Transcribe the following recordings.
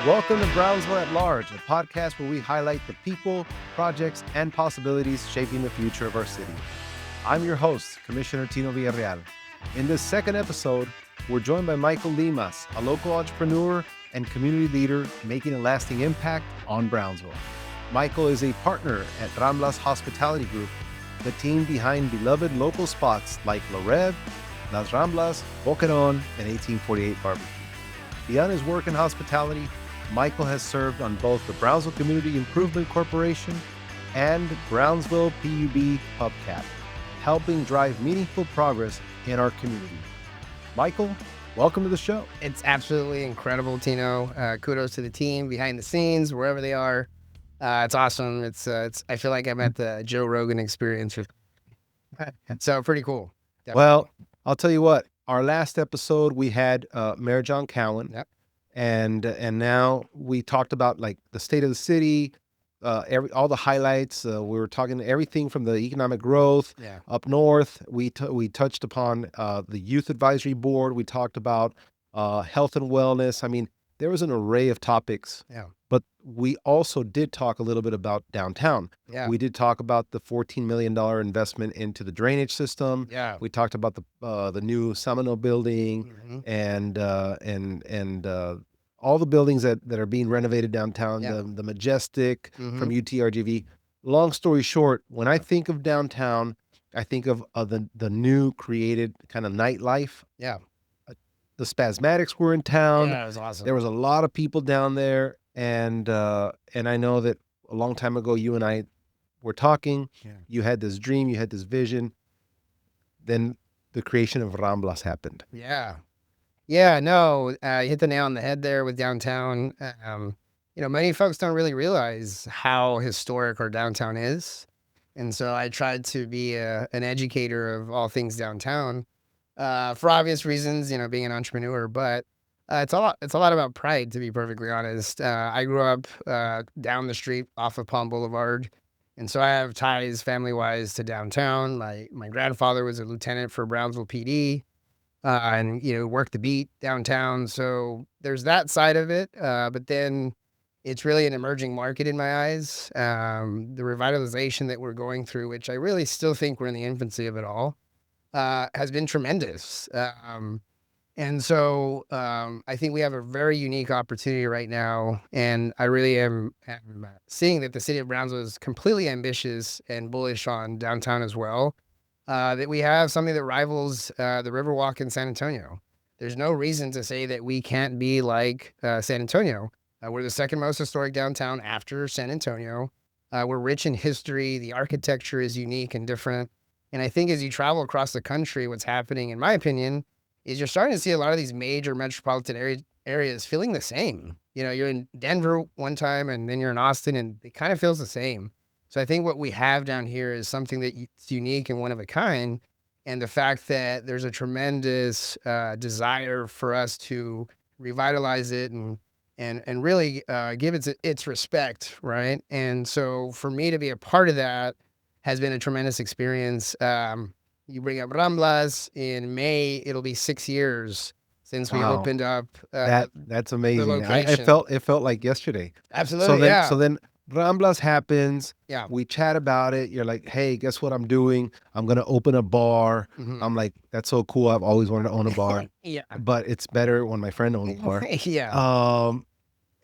Welcome to Brownsville at Large, a podcast where we highlight the people, projects, and possibilities shaping the future of our city. I'm your host, Commissioner Tino. In this second episode, we're joined by Michael Limas, a local entrepreneur and community leader making a lasting impact on Brownsville. Michael is a partner at Ramblas Hospitality Group, the team behind beloved local spots like Rêve, Las Ramblas, Boqueron, and 1848 Barbecue. Beyond his work in hospitality, Michael has served on both the Brownsville Community Improvement Corporation and Brownsville PUB Hubcap, helping drive meaningful progress in our community. Michael, welcome to the show. It's absolutely incredible, Tino. Kudos to the team behind the scenes, wherever they are. It's awesome. It's. I feel like I'm at the Joe Rogan experience. So pretty cool. Definitely. Well, I'll tell you what. Our last episode, we had Mayor John Cowan. Yep. And now we talked about like the state of the city, all the highlights. We were talking everything from the economic growth up north. We touched upon the youth advisory board. We talked about health and wellness. I mean, there was an array of topics. Yeah. But we also did talk a little bit about downtown. Yeah. We did talk about the $14 million investment into the drainage system. Yeah. We talked about the new Seminole building and all the buildings that are being renovated downtown, the Majestic from UTRGV. Long story short, when I think of downtown, I think of the new created kind of nightlife. Yeah. The Spasmatics were in town. Yeah, it was awesome. There was a lot of people down there. And I know that a long time ago, you and I were talking. Yeah. You had this dream, you had this vision. Then the creation of Ramblas happened. Yeah. Yeah, no, you hit the nail on the head there with downtown. Many folks don't really realize how historic our downtown is. And so I tried to be an educator of all things downtown for obvious reasons, being an entrepreneur, but it's a lot about pride, to be perfectly honest. I grew up down the street off of Palm Boulevard, and so I have ties family-wise to downtown. My grandfather was a lieutenant for Brownsville PD, and worked the beat downtown. So there's that side of it. But then it's really an emerging market in my eyes. The revitalization that we're going through, which I really still think we're in the infancy of it all, has been tremendous. And so I think we have a very unique opportunity right now, and I really am seeing that the city of Brownsville is completely ambitious and bullish on downtown as well, that we have something that rivals the Riverwalk in San Antonio. There's no reason to say that we can't be like San Antonio. We're the second most historic downtown after San Antonio. We're rich in history. The architecture is unique and different. And I think as you travel across the country, what's happening, in my opinion, is you're starting to see a lot of these major metropolitan areas feeling the same. You're in Denver one time and then you're in Austin, and it kind of feels the same. So I think what we have down here is something that's unique and one of a kind. And the fact that there's a tremendous desire for us to revitalize it and really give it its respect, right? And so for me to be a part of that has been a tremendous experience. You bring up Ramblas in May, it'll be 6 years since we opened up. That's amazing. It felt like yesterday. Absolutely. So then Ramblas happens. Yeah. We chat about it. You're like, hey, guess what I'm doing? I'm going to open a bar. I'm like, that's so cool. I've always wanted to own a bar. Yeah. But it's better when my friend owns a bar. Yeah.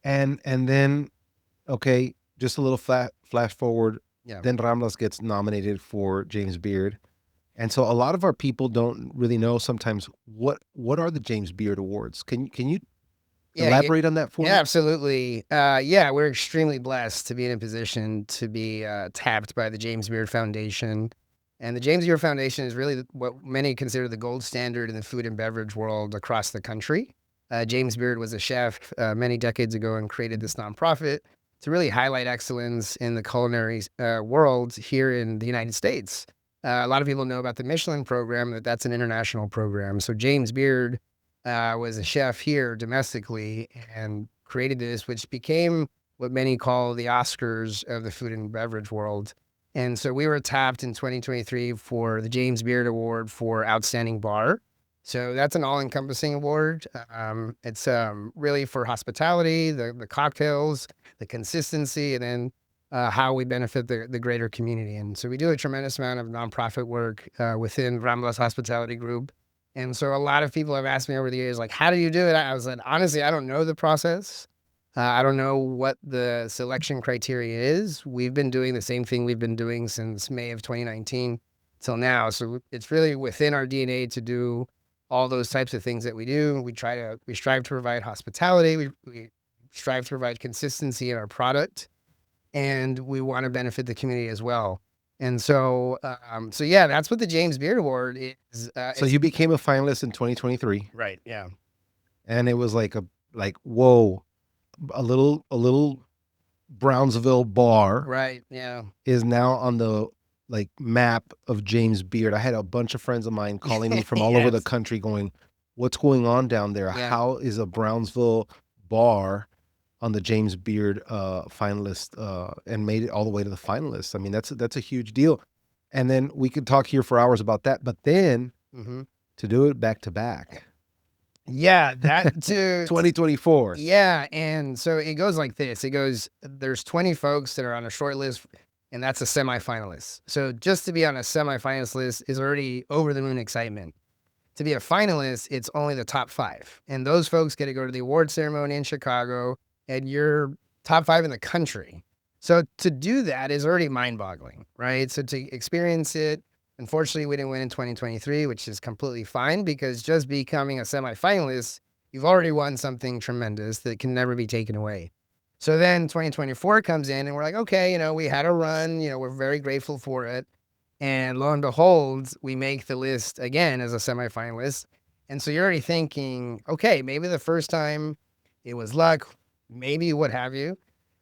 And then, okay, just a little flash forward. Yeah. Then Ramblas gets nominated for James Beard. And so a lot of our people don't really know sometimes what are the James Beard Awards. Can you elaborate on that for me? Yeah, absolutely. We're extremely blessed to be in a position to be tapped by the James Beard Foundation. And the James Beard Foundation is really what many consider the gold standard in the food and beverage world across the country. James Beard was a chef many decades ago and created this nonprofit to really highlight excellence in the culinary world here in the United States. A lot of people know about the Michelin program, that's an international program. So James Beard was a chef here domestically and created this, which became what many call the Oscars of the food and beverage world. And so we were tapped in 2023 for the James Beard Award for Outstanding Bar. So that's an all-encompassing award. It's really for hospitality, the cocktails, the consistency, and then how we benefit the greater community. And so we do a tremendous amount of nonprofit work within Ramblas Hospitality Group. And so a lot of people have asked me over the years, like, how do you do it? I was like, honestly, I don't know the process. I don't know what the selection criteria is. We've been doing the same thing we've been doing since May of 2019 till now. So it's really within our DNA to do all those types of things that we do. We strive to provide hospitality. We strive to provide consistency in our product, and we want to benefit the community as well. And so, so yeah, that's what the James Beard Award is. So you became a finalist in 2023, right? Yeah, and it was like whoa, a little Brownsville bar right. Yeah, is now on the map of James Beard. I had a bunch of friends of mine calling me from all over the country going, what's going on down there? Yeah. How is a Brownsville bar on the James Beard finalist and made it all the way to the finalists? I mean, that's a huge deal. And then we could talk here for hours about that, but then to do it back to back. Yeah, that to 2024. Yeah, and so it goes like this. It goes, there's 20 folks that are on a short list, and that's a semifinalist. So just to be on a semifinalist list is already over the moon excitement. To be a finalist, it's only the top 5. And those folks get to go to the award ceremony in Chicago, and you're top 5 in the country. So to do that is already mind-boggling, right? So to experience it, unfortunately, we didn't win in 2023, which is completely fine because just becoming a semifinalist, you've already won something tremendous that can never be taken away. So then 2024 comes in and we're like, okay, we had a run, we're very grateful for it. And lo and behold, we make the list again as a semifinalist. And so you're already thinking, okay, maybe the first time it was luck, maybe what have you.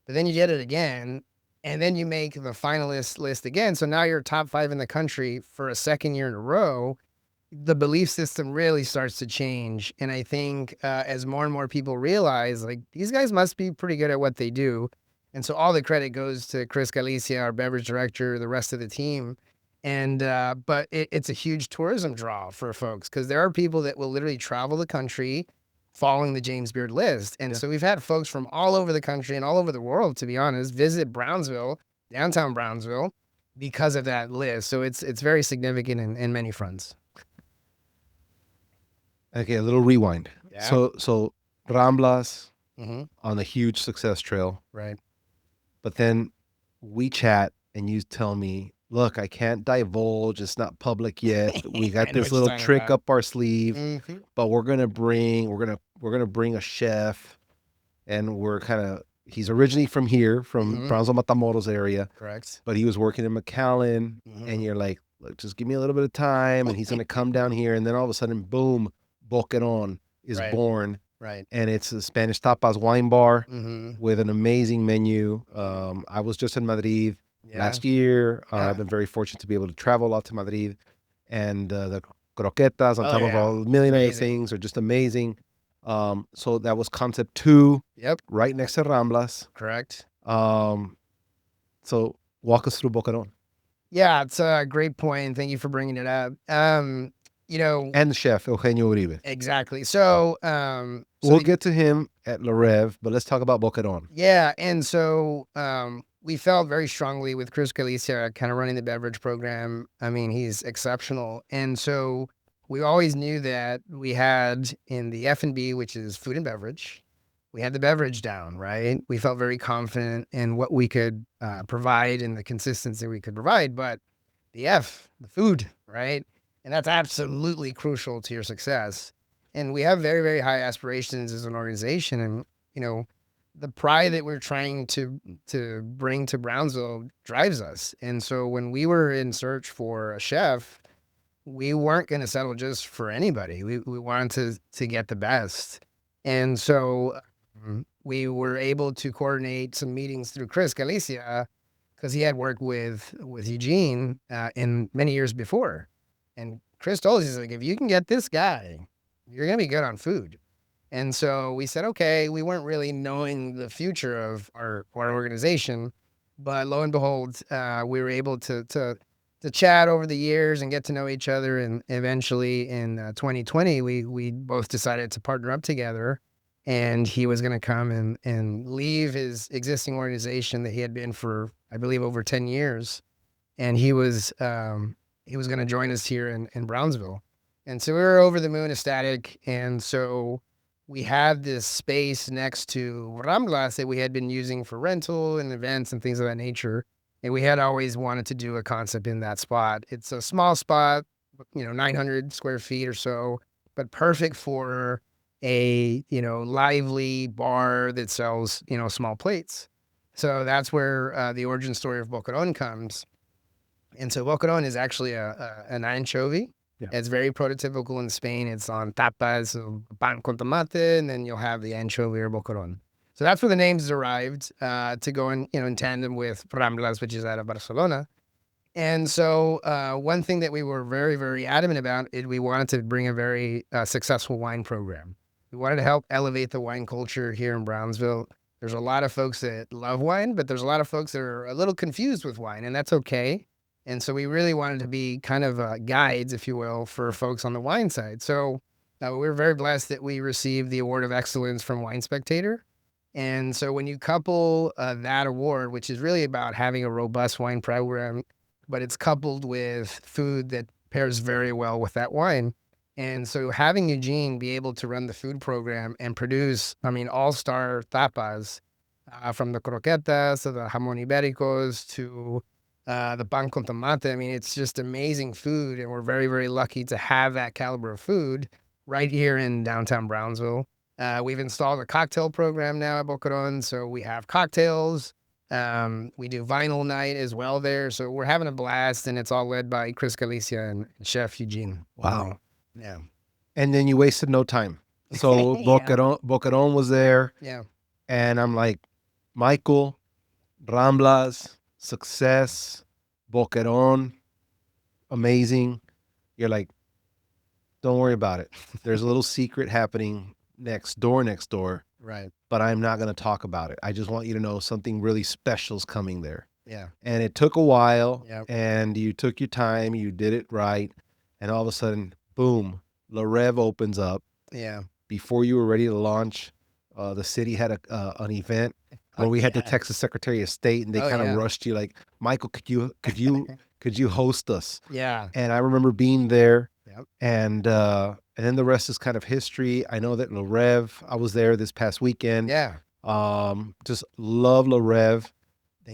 But then you get it again. And then you make the finalist list again. So now you're top 5 in the country for a second year in a row. The belief system really starts to change. And I think as more and more people realize, like, these guys must be pretty good at what they do. And so all the credit goes to Chris Galicia, our beverage director, the rest of the team. And but it's a huge tourism draw for folks because there are people that will literally travel the country following the James Beard list. And so we've had folks from all over the country and all over the world, to be honest, visit Brownsville, downtown Brownsville, because of that list. So it's very significant in many fronts. Okay, a little rewind. Yeah. So Ramblas on a huge success trail. Right. But then we chat and you tell me, look, I can't divulge. It's not public yet. We got this little trick up our sleeve, but we're gonna bring a chef, and he's originally from here, from Brownsville, Matamoros area. Correct. But he was working in McAllen, and you're like, look, just give me a little bit of time, and he's gonna come down here, and then all of a sudden, boom, Boqueron is born. Right. And it's a Spanish tapas wine bar with an amazing menu. I was just in Madrid last year. I've been very fortunate to be able to travel a lot to Madrid, and the croquetas on top of a million other things are just amazing. So that was concept 2. Yep. Right next to Ramblas. Correct. So walk us through Boqueron. Yeah, it's a great point. Thank you for bringing it up. And the chef Eugenio Uribe. Exactly. So, we'll get to him at Rêve, but let's talk about Boqueron. Yeah, and so we felt very strongly with Chris Galicia kind of running the beverage program. I mean, he's exceptional, and so we always knew that we had in the F&B, which is food and beverage, we had the beverage down, right? We felt very confident in what we could provide and the consistency we could provide, but the food, right? And that's absolutely crucial to your success. And we have very, very high aspirations as an organization. And, the pride that we're trying to bring to Brownsville drives us. And so when we were in search for a chef, we weren't going to settle just for anybody. We wanted to get the best. And so we were able to coordinate some meetings through Chris Galicia because he had worked with Eugene in many years before. And Chris told us, he's like, if you can get this guy, you're going to be good on food. And so we said, okay, we weren't really knowing the future of our organization, but lo and behold, we were able to to chat over the years and get to know each other. And eventually in 2020, we both decided to partner up together. And he was going to come and leave his existing organization that he had been for, I believe, over 10 years. And he was going to join us here in Brownsville. And so we were over the moon ecstatic. And so we had this space next to Ramblas that we had been using for rental and events and things of that nature. And we had always wanted to do a concept in that spot. It's a small spot, 900 square feet or so, but perfect for a, lively bar that sells, small plates. So that's where the origin story of Boqueron comes. And so Boqueron is actually an anchovy. Yeah. It's very prototypical in Spain. It's on tapas, so pan con tomate, and then you'll have the anchovy or Boqueron. So that's where the names derived to go in tandem with Ramblas, which is out of Barcelona. And so one thing that we were very, very adamant about is we wanted to bring a very successful wine program. We wanted to help elevate the wine culture here in Brownsville. There's a lot of folks that love wine, but there's a lot of folks that are a little confused with wine, and that's okay. And so we really wanted to be kind of guides, if you will, for folks on the wine side. So we were very blessed that we received the Award of Excellence from Wine Spectator. And so when you couple that award, which is really about having a robust wine program, but it's coupled with food that pairs very well with that wine. And so having Eugene be able to run the food program and produce, all-star tapas, from the croquetas to the jamón ibéricos to the pan con tomate. It's just amazing food, and we're very, very lucky to have that caliber of food right here in downtown Brownsville. We've installed a cocktail program now at Boqueron, so we have cocktails. We do vinyl night as well there, so we're having a blast, and it's all led by Chris Galicia and Chef Eugene. Wow. Yeah. And then you wasted no time. So Yeah. Boqueron was there. Yeah. And I'm like, Michael, Ramblas, success, Boqueron, amazing. You're like, don't worry about it. There's a little secret happening next door. Right. But I'm not going to talk about it. I just want you to know something really special is coming there. Yeah. And it took a while. Yep. And you took your time. You did it right. And all of a sudden, boom, Rêve opens up. Yeah. Before you were ready to launch, the city had an event where we had to text the Secretary of State, and they kind of rushed you like, Michael, could you host us? Yeah. And I remember being there. Yep. And then the rest is kind of history. I know that Rêve, I was there this past weekend. Yeah. Just love Rêve.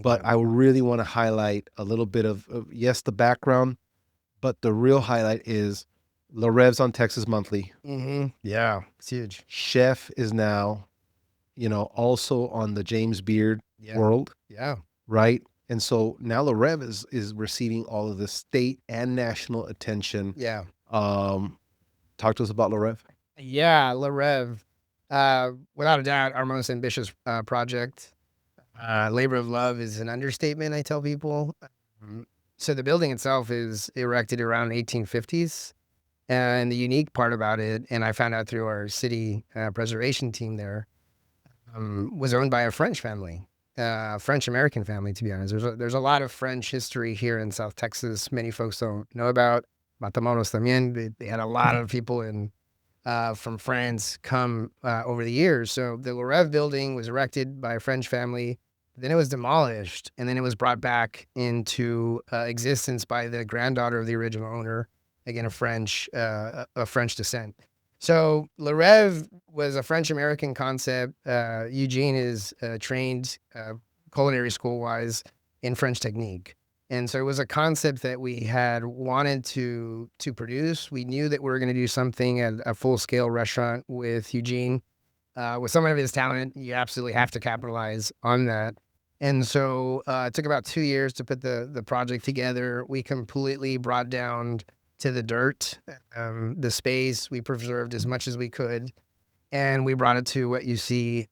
But you. I really want to highlight a little bit of yes, the background, but the real highlight is Rêve's on Texas Monthly. Mm-hmm. Yeah, it's huge. Chef is now, also on the James Beard World. Yeah. Right? And so now Rêve is receiving all of the state and national attention. Yeah. Talk to us about Rêve. Yeah, Rêve. Without a doubt, our most ambitious project. Labor of love is an understatement, I tell people. So the building itself is erected around 1850s. And the unique part about it, and I found out through our city preservation team there, was owned by a French family, French-American family, to be honest. There's a lot of French history here in South Texas. Many folks don't know about. Matamoros también. They had a lot of people from France come over the years. So the Rêve building was erected by a French family. Then it was demolished, and then it was brought back into existence by the granddaughter of the original owner. Again, a French descent. So Rêve was a French-American concept. Eugene is trained culinary school-wise in French technique. And so it was a concept that we had wanted to produce. We knew that we were going to do something at a full-scale restaurant with Eugene. With someone of his talent, you absolutely have to capitalize on that. And so it took about 2 years to put the project together. We completely brought down to the dirt the space. We preserved as much as we could, and we brought it to what you see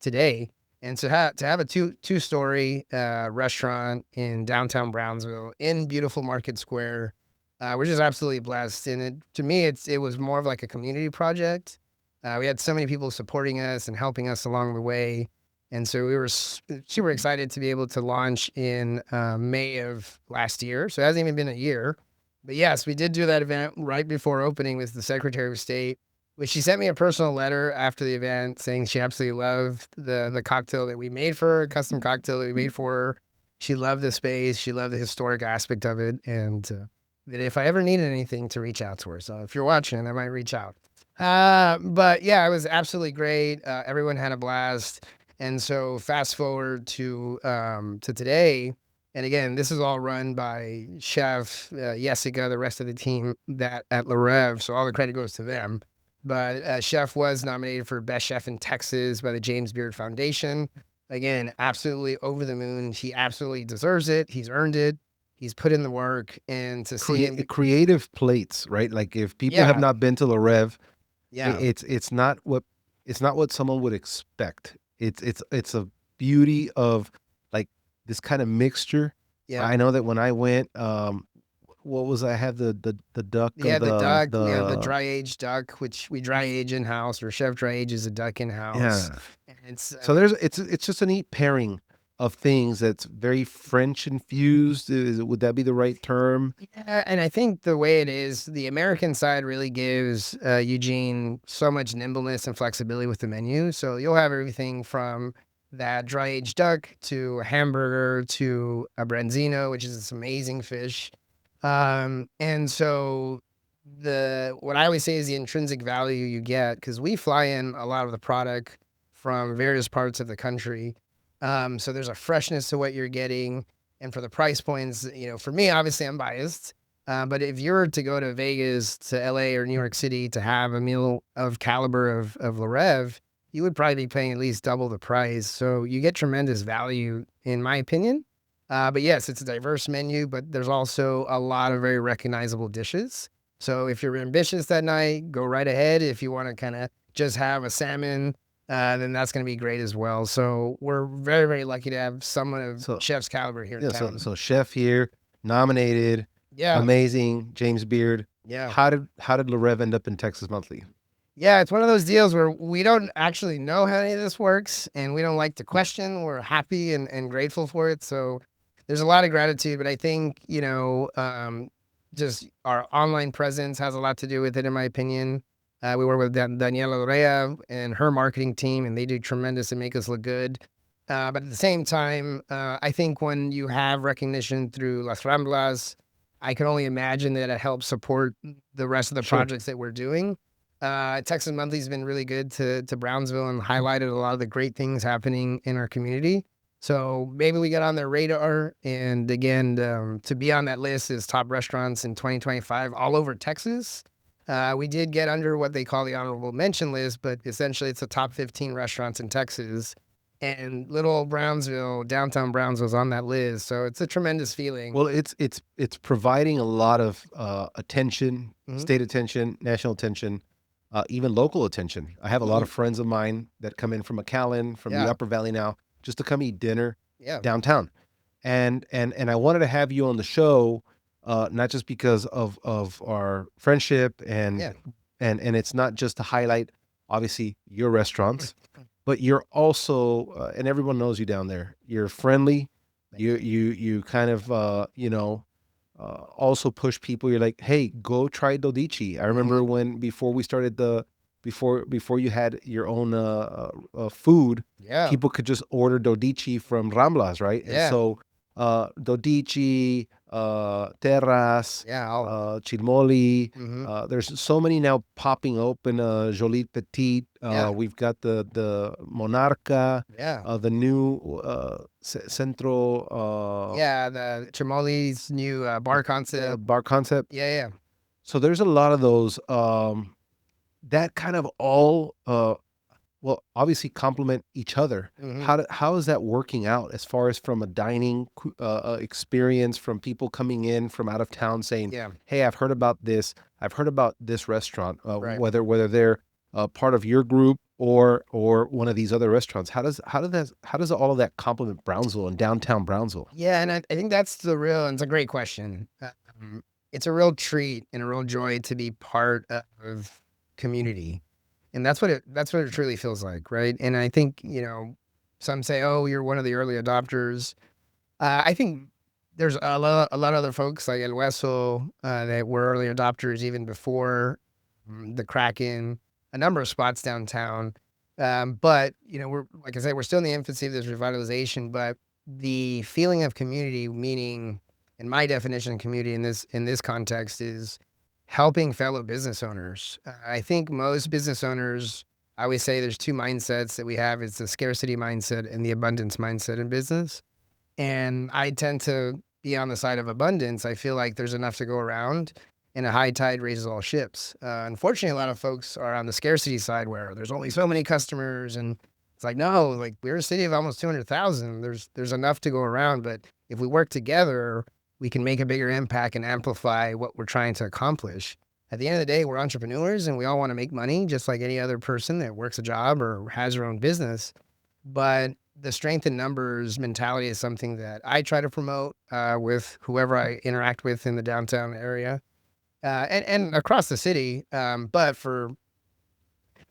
today. And so to have a two-story restaurant in downtown Brownsville in beautiful Market Square, we're just absolutely blessed. And to me, it was more of like a community project. We had so many people supporting us and helping us along the way. And so we were super excited to be able to launch in May of last year. So it hasn't even been a year. But yes, we did do that event right before opening with the Secretary of State, which she sent me a personal letter after the event saying she absolutely loved the cocktail that we made for her, a custom cocktail that we made for her. She loved the space. She loved the historic aspect of it. And that if I ever needed anything to reach out to her. So if you're watching, I might reach out. But yeah, it was absolutely great. Everyone had a blast. And so fast forward to today, and again, this is all run by Chef Jessica, the rest of the team that at Rêve, so all the credit goes to them. But Chef was nominated for Best Chef in Texas by the James Beard Foundation. Again, absolutely over the moon. He absolutely deserves it. He's earned it. He's put in the work, and to see him, Creative plates, right? Like if people have yeah, not been to La Rêve, yeah, it's not what someone would expect. It's a beauty of like this kind of mixture. yeah. I know that when I went, what was I had the duck Yeah, of the duck, the the dry aged duck, which we dry age in house, or Chef dry ages a duck in house. yeah. And it's So there's it's just a neat pairing of things that's very French infused. Would that be the right term? yeah, and I think the way it is, the American side really gives Eugene so much nimbleness and flexibility with the menu. So you'll have everything from that dry aged duck to a hamburger to a branzino, which is this amazing fish. And so what I always say is the intrinsic value you get, because we fly in a lot of the product from various parts of the country. So there's a freshness to what you're getting. And for the price points, for me, obviously I'm biased. But if you were to go to Vegas, to LA or New York City to have a meal of caliber of La Rêve, you would probably be paying at least double the price. So you get tremendous value, in my opinion. But yes, it's a diverse menu, but there's also a lot of very recognizable dishes. So if you're ambitious that night, go right ahead. If you want to kind of just have a salmon, then that's going to be great as well. So we're very, very lucky to have someone of So chef's caliber here in town. so chef here, nominated, Yeah, amazing, James Beard. yeah. How did La Rêve end up in Texas Monthly? Yeah, it's one of those deals where we don't actually know how any of this works, and we don't like to question. We're happy and grateful for it. So there's a lot of gratitude, but I think, just our online presence has a lot to do with it, in my opinion. We work with Daniela Rêve and her marketing team, and they do tremendous and make us look good. But at the same time, I think when you have recognition through Las Ramblas, I can only imagine that it helps support the rest of the Sure. projects that we're doing. Texas Monthly's been really good to Brownsville and highlighted a lot of the great things happening in our community. So maybe we got on their radar. And again, to be on that list as top restaurants in 2025 all over Texas. We did get under what they call the honorable mention list, but essentially it's the top 15 restaurants in Texas. And little old Brownsville, downtown Brownsville's on that list. So it's a tremendous feeling. Well, it's providing a lot of attention, Mhm. state attention, national attention, even local attention. I have a lot of friends of mine that come in from McAllen, from the Yeah. Upper Valley now, just to come eat dinner Yeah. downtown. And I wanted to have you on the show, not just because of our friendship Yeah. and it's not just to highlight obviously your restaurants, but you're also and everyone knows you down there. You're friendly. You kind of also push people. You're like, hey, go try Dodici. I remember when before we started before you had your own food, Yeah. people could just order Dodici from Ramblas, right? And Yeah. so Dodici, Terras, Yeah. Chilmoli. Mhm. There's so many now popping open. Jolie Petit. Yeah. We've got the Monarca, Yeah. the new Centro Yeah. The Chilmoli's new bar concept. bar concept. Yeah. Yeah. So there's a lot of those that kind of all well obviously complement each other. Mhm. How is that working out as far as from a dining experience, from people coming in from out of town saying, Yeah. hey, I've heard about this restaurant, Right. whether they're part of your group or one of these other restaurants. How does all of that complement Brownsville and downtown Brownsville? Yeah, and I think that's and it's a great question. It's a real treat and a real joy to be part of community. And that's what it truly feels like, right? And I think, Some say, "Oh, you're one of the early adopters." I think there's a lot of other folks like El Hueso that were early adopters even before the Kraken, a number of spots downtown. But we're like I said, we're still in the infancy of this revitalization. But the feeling of community, meaning, in my definition of community in this context, is helping fellow business owners. I think most business owners, I always say, there's two mindsets that we have: it's the scarcity mindset and the abundance mindset in business. And I tend to be on the side of abundance. I feel like there's enough to go around, and a high tide raises all ships. Unfortunately, a lot of folks are on the scarcity side where there's only so many customers, and it's like, no, like we're a city of almost 200,000. There's enough to go around, but if we work together, we can make a bigger impact and amplify what we're trying to accomplish. At the end of the day, we're entrepreneurs and we all want to make money just like any other person that works a job or has their own business. But the strength in numbers mentality is something that I try to promote with whoever I interact with in the downtown area and across the city. But for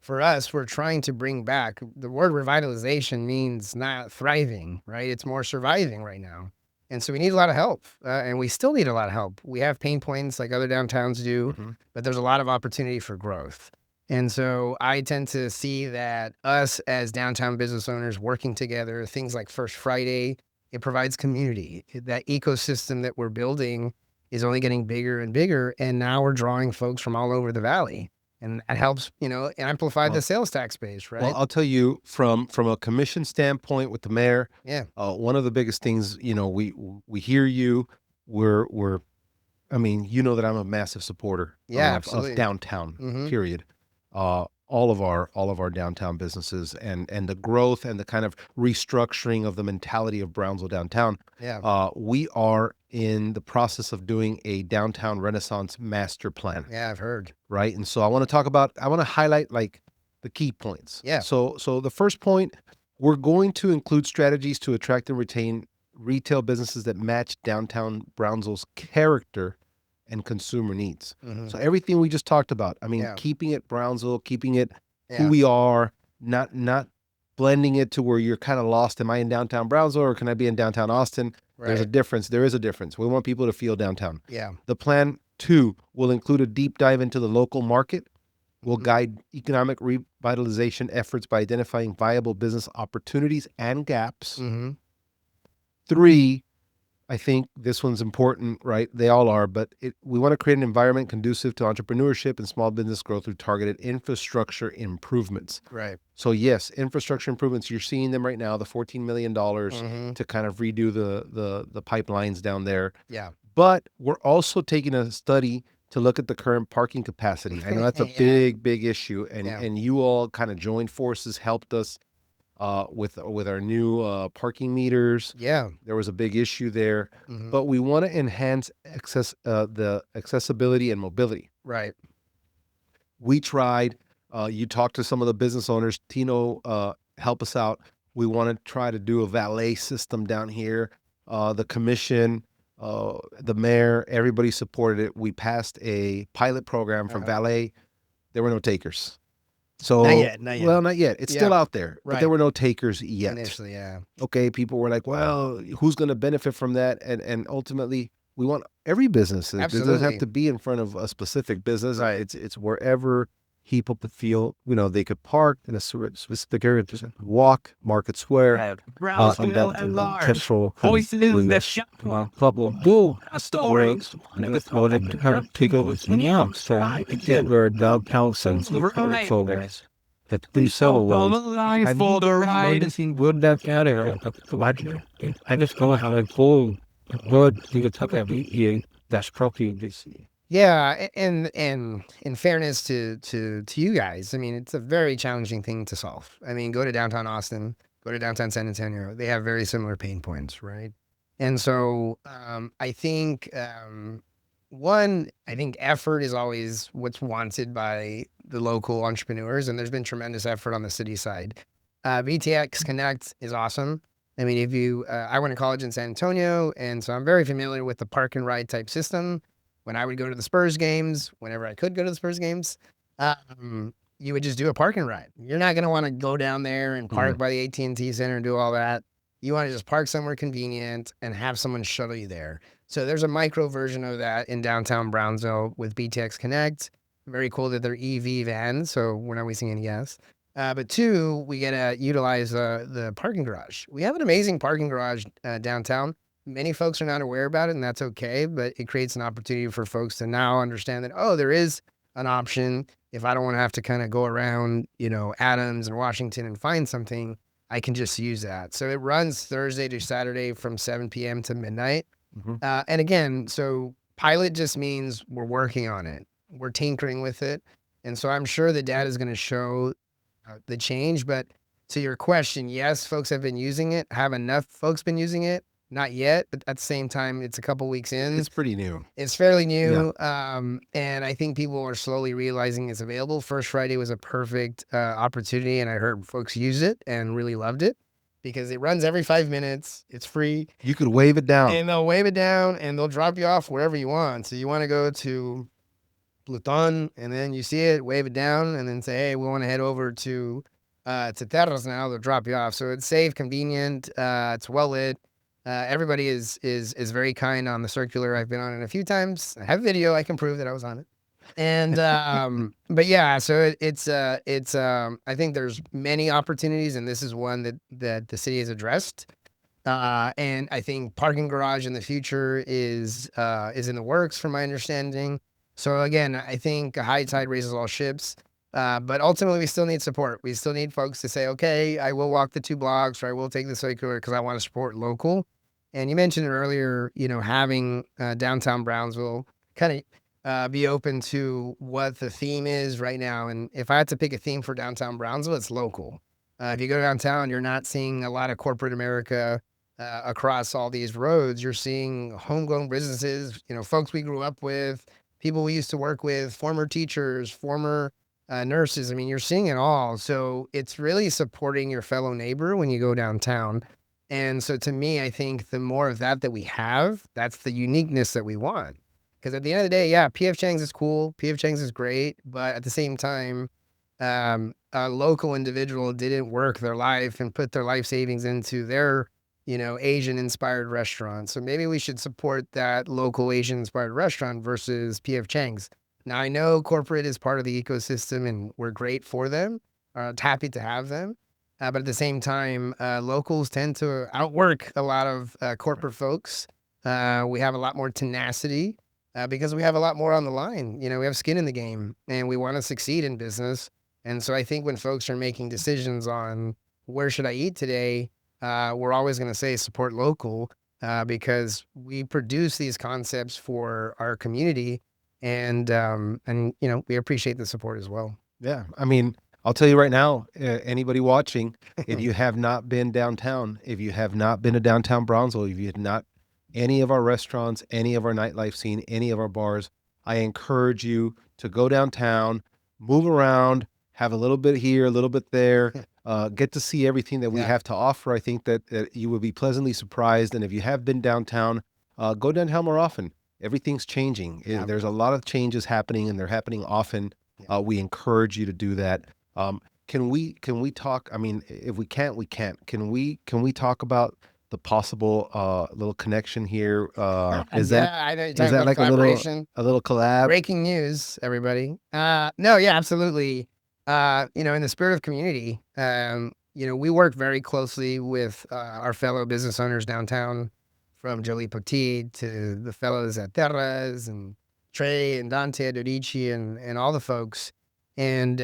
us, we're trying to bring back the word revitalization means not thriving, right? It's more surviving right now. And so we need a lot of help, and we still need a lot of help. We have pain points like other downtowns do, but there's a lot of opportunity for growth. And so I tend to see that us as downtown business owners working together, things like First Friday, it provides community. That ecosystem that we're building is only getting bigger and bigger. And now we're drawing folks from all over the valley. And that helps, amplify the sales tax base, right? Well, I'll tell you from a commission standpoint with the mayor. Yeah. One of the biggest things, we hear you. I mean, that I'm a massive supporter of downtown. Period. All of our downtown businesses and the growth and the kind of restructuring of the mentality of Brownsville downtown. Yeah. We are in the process of doing a downtown Renaissance master plan. Yeah, I've heard. Right. And so I want to highlight like the key points. Yeah. So the first point, we're going to include strategies to attract and retain retail businesses that match downtown Brownsville's character and consumer needs. So everything we just talked about, I mean, keeping it Brownsville, keeping it who we are, not blending it to where you're kind of lost. Am I in downtown Brownsville or can I be in downtown Austin? Right. There's a difference. There is a difference. We want people to feel downtown. Yeah. The plan 2 will include a deep dive into the local market. We'll guide economic revitalization efforts by identifying viable business opportunities and gaps. 3, I think this one's important, right? They all are, but we want to create an environment conducive to entrepreneurship and small business growth through targeted infrastructure improvements. Right. So yes, infrastructure improvements, you're seeing them right now, the $14 million to kind of redo the pipelines down there. Yeah. But we're also taking a study to look at the current parking capacity. I know that's a big issue, and you all kind of joined forces, helped us with our new parking meters. Yeah. There was a big issue there, but we want to enhance the accessibility and mobility. Right. We tried, you talked to some of the business owners, Tino, help us out. We want to try to do a valet system down here. The commission, the mayor, everybody supported it. We passed a pilot program from valet. There were no takers. So not yet. Well, not yet. It's still out there, but there were no takers yet. Initially, yeah. Okay, people were like, well, who's going to benefit from that? And ultimately, we want every business. It doesn't have to be in front of a specific business. Right. It's wherever people feel, they could park in a specific area, just walk, Market Square. Brownsville and large. Voices that shop. Couple bull stories. Never thought it to her people with me out. So I get where downtown sense of progress. That we so well. I for the ride. Would that matter? I just go ahead and pull. Would you talk about you? That's probably this. Yeah, and in fairness to you guys, I mean, it's a very challenging thing to solve. I mean, go to downtown Austin, go to downtown San Antonio. They have very similar pain points, right? And so I think effort is always what's wanted by the local entrepreneurs, and there's been tremendous effort on the city side. VTX Connect is awesome. I mean, I went to college in San Antonio, and so I'm very familiar with the park and ride type system. When I would go to the Spurs games, whenever I could go to the Spurs games, you would just do a parking ride. You're not going to want to go down there and park by the AT&T Center and do all that. You want to just park somewhere convenient and have someone shuttle you there. So there's a micro version of that in downtown Brownsville with BTX Connect. Very cool that they're EV vans, so we're not wasting any gas. But two, we get to utilize the parking garage. We have an amazing parking garage downtown. Many folks are not aware about it, and that's okay, but it creates an opportunity for folks to now understand that, oh, there is an option. If I don't want to have to kind of go around, Adams and Washington and find something, I can just use that. So it runs Thursday to Saturday from 7 p.m. to midnight. And again, so pilot just means we're working on it. We're tinkering with it. And so I'm sure the data is going to show the change. But to your question, yes, folks have been using it. Have enough folks been using it? Not yet, but at the same time, it's a couple weeks in. It's pretty new. It's fairly new. Yeah. And I think people are slowly realizing it's available. First Friday was a perfect opportunity, and I heard folks use it and really loved it because it runs every 5 minutes. It's free. You could wave it down. And they'll wave it down, and they'll drop you off wherever you want. So you want to go to Pluton, and then you see it, wave it down, and then say, hey, we want to head over to Terras now. They'll drop you off. So it's safe, convenient. It's well lit. Everybody is very kind on the circular. I've been on it a few times. I have video. I can prove that I was on it. And but yeah, so it's I think there's many opportunities, and this is one that the city has addressed. And I think parking garage in the future is in the works, from my understanding. So again, I think a high tide raises all ships. But ultimately, we still need support. We still need folks to say, okay, I will walk the 2 blocks, or I will take the circular because I want to support local. And you mentioned it earlier, having downtown Brownsville kind of be open to what the theme is right now. And if I had to pick a theme for downtown Brownsville, it's local. If you go downtown, you're not seeing a lot of corporate America across all these roads. You're seeing homegrown businesses, folks we grew up with, people we used to work with, former teachers, former nurses. I mean, you're seeing it all. So it's really supporting your fellow neighbor when you go downtown. And so to me, I think the more of that we have, that's the uniqueness that we want. Because at the end of the day, yeah, P.F. Chang's is cool. P.F. Chang's is great. But at the same time, a local individual didn't work their life and put their life savings into their, Asian-inspired restaurant. So maybe we should support that local Asian-inspired restaurant versus P.F. Chang's. Now, I know corporate is part of the ecosystem, and we're great for them. Happy to have them. But at the same time, locals tend to outwork a lot of corporate folks. We have a lot more tenacity because we have a lot more on the line. We have skin in the game, and we want to succeed in business. And so I think when folks are making decisions on where should I eat today, we're always going to say support local because we produce these concepts for our community, and we appreciate the support as well. Yeah, I mean, I'll tell you right now, anybody watching, if you have not been downtown, if you have not been to downtown Brownsville, if you have not any of our restaurants, any of our nightlife scene, any of our bars, I encourage you to go downtown, move around, have a little bit here, a little bit there, get to see everything that we have to offer. I think that you will be pleasantly surprised. And if you have been downtown, go downtown more often. Everything's changing. There's a lot of changes happening, and they're happening often. We encourage you to do that. Can we talk? I mean, if we can't, we can't. Can we talk about the possible little connection here? Is that like a little collab? Breaking news, everybody. No, yeah, absolutely. In the spirit of community, we work very closely with our fellow business owners downtown, from Jolie Petit to the fellows at Terras and Trey and Dante Adorici and all the folks. And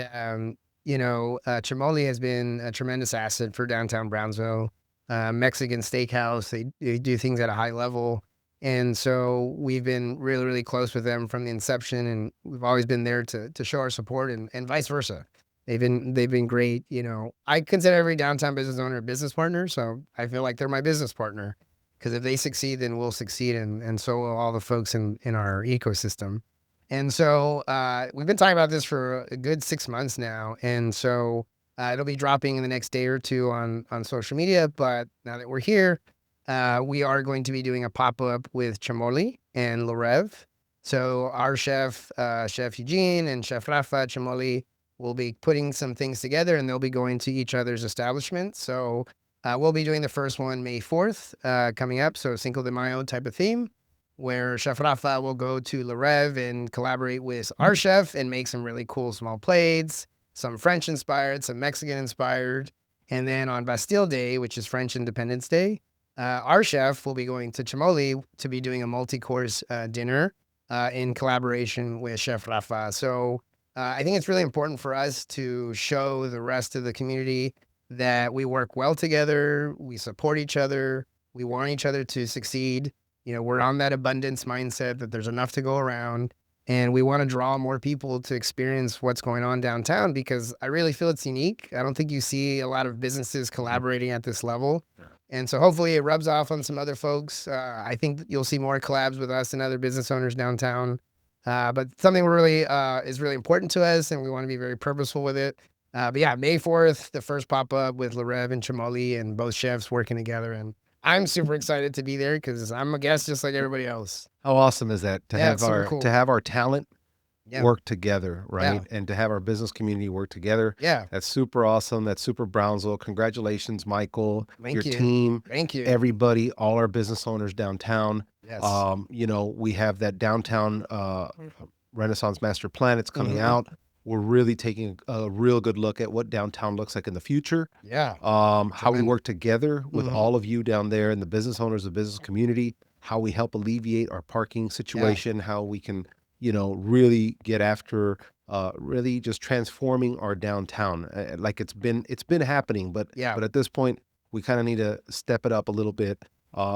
Chilmoli has been a tremendous asset for downtown Brownsville. Mexican Steakhouse, they do things at a high level. And so we've been really, really close with them from the inception, and we've always been there to show our support, and vice versa. They've been great. I consider every downtown business owner a business partner, so I feel like they're my business partner, because if they succeed, then we'll succeed, and so will all the folks in our ecosystem. And so we've been talking about this for a good 6 months now. And so it'll be dropping in the next day or two on social media. But now that we're here, we are going to be doing a pop-up with Chilmoli and Rêve. So our chef Eugene and Chef Rafa Chilmoli we'll be putting some things together, and they'll be going to each other's establishment. So we'll be doing the first one May 4th coming up, so Cinco de Mayo type of theme, where Chef Rafa will go to Rêve and collaborate with our chef and make some really cool small plates, some French-inspired, some Mexican-inspired. And then on Bastille Day, which is French Independence Day, our chef will be going to Chilmoli to be doing a multi-course dinner in collaboration with Chef Rafa. So I think it's really important for us to show the rest of the community that we work well together, we support each other, we want each other to succeed. You know, we're on that abundance mindset that there's enough to go around, and we want to draw more people to experience what's going on downtown, because I really feel it's unique. I don't think you see a lot of businesses collaborating at this level. And so hopefully it rubs off on some other folks. I think you'll see more collabs with us and other business owners downtown. But something really is really important to us, and we want to be very purposeful with it. But yeah, May 4th, the first pop-up with Rêve and Chilmoli, and both chefs working together. And I'm super excited to be there because I'm a guest just like everybody else. How awesome is that to have our talent work together, right? Yeah. And to have our business community work together. Yeah. That's super awesome. That's super Brownsville. Congratulations, Michael, Thank you. team, Thank you. everybody, all our business owners downtown. Yes. You know, we have that downtown Renaissance master plan. It's coming out. We're really taking a real good look at what downtown looks like in the future. Yeah. How we work together with all of you down there and the business owners, the business community, how we help alleviate our parking situation, how we can, you know, really get after really just transforming our downtown. Like it's been happening, but at this point, we kind of need to step it up a little bit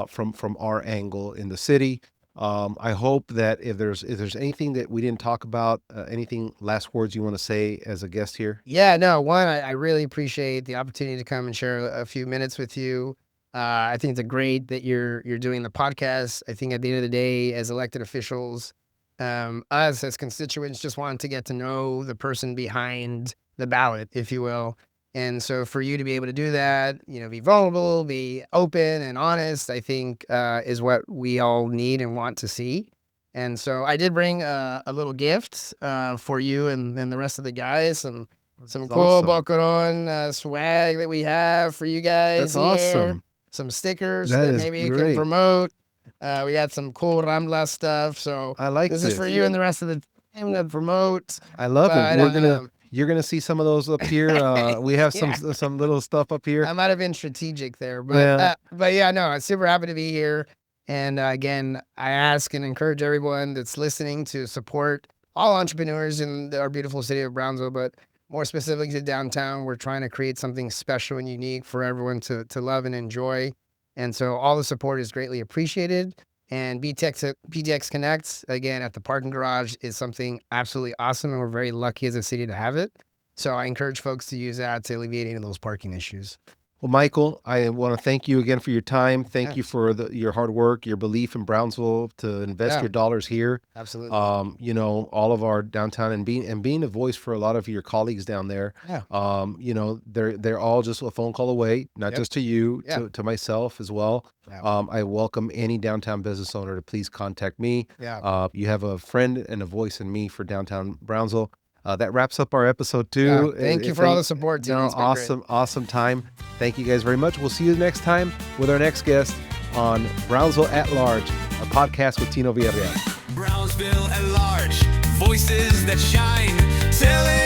from our angle in the city. I hope that if there's anything that we didn't talk about, anything last words you want to say as a guest here? Yeah, no, one, I really appreciate the opportunity to come and share a few minutes with you. I think it's great that you're doing the podcast. I think at the end of the day, as elected officials, us as constituents just want to get to know the person behind the ballot, if you will. And so for you to be able to do that, you know, be vulnerable, be open and honest, I think is what we all need and want to see. And so I did bring a little gift for you and the rest of the guys, some cool Boqueron swag that we have for you guys. That's here. awesome. Some stickers that maybe you can promote. We got some cool Ramblas stuff. So I like this is for you and the rest of the team to promote. I love it. You're gonna see some of those up here. We have some little stuff up here. I might have been strategic there, but yeah, no, I'm super happy to be here. And again, I ask and encourage everyone that's listening to support all entrepreneurs in our beautiful city of Brownsville, but more specifically to downtown. We're trying to create something special and unique for everyone to love and enjoy. And so all the support is greatly appreciated. And BTX Connect, again, at the parking garage is something absolutely awesome. And we're very lucky as a city to have it. So I encourage folks to use that to alleviate any of those parking issues. Well, Michael, I want to thank you again for your time. Thank you for your hard work, your belief in Brownsville to invest your dollars here. Absolutely. You know, all of our downtown and being a voice for a lot of your colleagues down there. Yeah. You know, they're all just a phone call away, not just to you, to myself as well. Yeah. I welcome any downtown business owner to please contact me. Yeah. You have a friend and a voice in me for downtown Brownsville. That wraps up our episode too. Yeah, thank you for all the support, Tino. Awesome time. Thank you guys very much. We'll see you next time with our next guest on Brownsville at Large, a podcast with Tino Villarreal. Brownsville at Large, voices that shine, telling